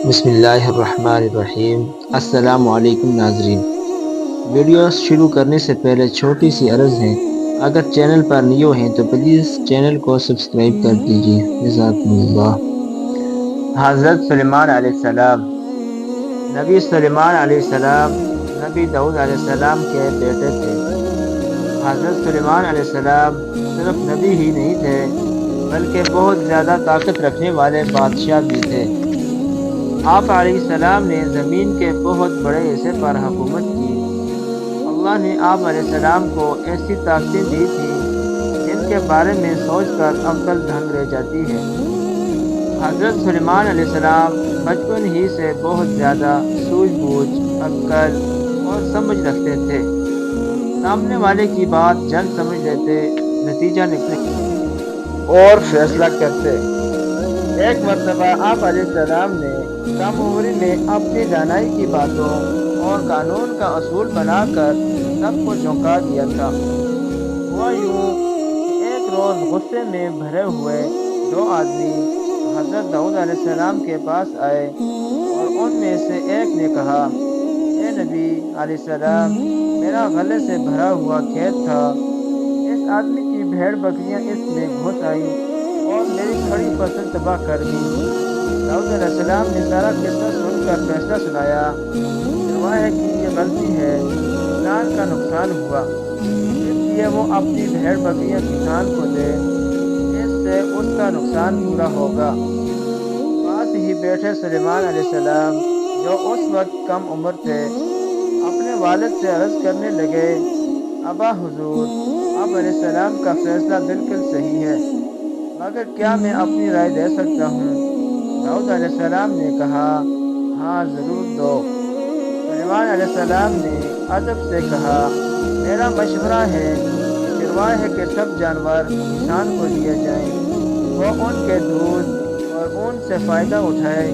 بسم اللہ الرحمن الرحیم۔ السلام علیکم ناظرین، ویڈیو شروع کرنے سے پہلے چھوٹی سی عرض ہے، اگر چینل پر نیو ہیں تو پلیز چینل کو سبسکرائب کر دیجیے، جزاکم اللہ۔ حضرت سلیمان علیہ السلام۔ نبی سلیمان علیہ السلام نبی داؤد علیہ السلام کے بیٹے تھے۔ حضرت سلیمان علیہ السلام صرف نبی ہی نہیں تھے بلکہ بہت زیادہ طاقت رکھنے والے بادشاہ بھی تھے۔ آپ علیہ السلام نے زمین کے بہت بڑے حصے پر حکومت کی۔ اللہ نے آپ علیہ السلام کو ایسی طاقتیں دی تھیں جن کے بارے میں سوچ کر عقل دنگ رہ جاتی ہے۔ حضرت سلیمان علیہ السلام بچپن ہی سے بہت زیادہ سوجھ بوجھ، عقل اور سمجھ رکھتے تھے۔ سامنے والے کی بات جلد سمجھ لیتے، نتیجہ نکلے اور فیصلہ کرتے۔ ایک مرتبہ آپ علیہ السلام نے کم عمری میں اپنی دانائی کی باتوں اور قانون کا اصول بنا کر سب کو چونکا دیا تھا۔ ہوا یوں کہ ایک روز غصے میں بھرے ہوئے دو آدمی حضرت داؤد علیہ السلام کے پاس آئے اور ان میں سے ایک نے کہا، اے نبی علیہ السلام، میرا غلے سے بھرا ہوا کھیت تھا، اس آدمی کی بھیڑ بکریاں اس میں گھس آئیں اور میری کھڑی فصل تباہ کر دی۔ داؤد علیہ السلام نے سارا قصہ سن کر فیصلہ سنایا، فرمایا ہے کہ یہ غلطی ہے، کسان کا نقصان ہوا، اس لیے وہ اپنی بھیڑ بکریاں کسان کو دے، اس سے اس کا نقصان پورا ہوگا۔ پاس ہی بیٹھے سلیمان علیہ السلام جو اس وقت کم عمر تھے، اپنے والد سے عرض کرنے لگے، ابا حضور، آپ علیہ السلام کا فیصلہ بالکل صحیح ہے، مگر کیا میں اپنی رائے دے سکتا ہوں؟ داؤد علیہ السلام نے کہا، ہاں ضرور دو۔ سلیمان علیہ السلام نے ادب سے کہا، میرا مشورہ ہے کہ چرواہے ہے کہ سب جانور کسان کو دیے جائیں، وہ ان کے دودھ اور اون سے فائدہ اٹھائے،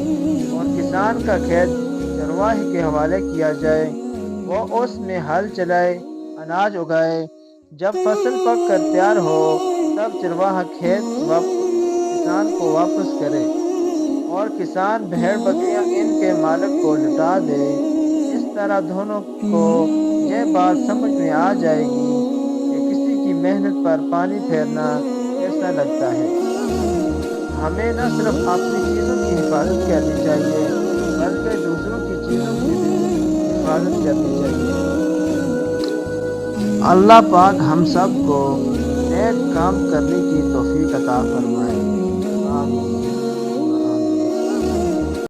اور کسان کا کھیت چرواہے کے حوالے کیا جائے، وہ اس میں ہل چلائے، اناج اگائے، جب فصل پک کر تیار ہو تب چرواہا کھیت کسان کو واپس کرے، اور کسان بھیڑ بکریاں ان کے مالک کو لوٹا دے۔ اس طرح دونوں کو یہ بات سمجھ میں آ جائے گی کہ کسی کی محنت پر پانی پھیرنا کیسا لگتا ہے۔ ہمیں نہ صرف اپنی چیزوں کی حفاظت کرنی چاہیے بلکہ دوسروں کی چیزوں کی بھی حفاظت کرنی چاہیے۔ اللہ پاک ہم سب کو نیک کام کرنے کی توفیق عطا فرمائے۔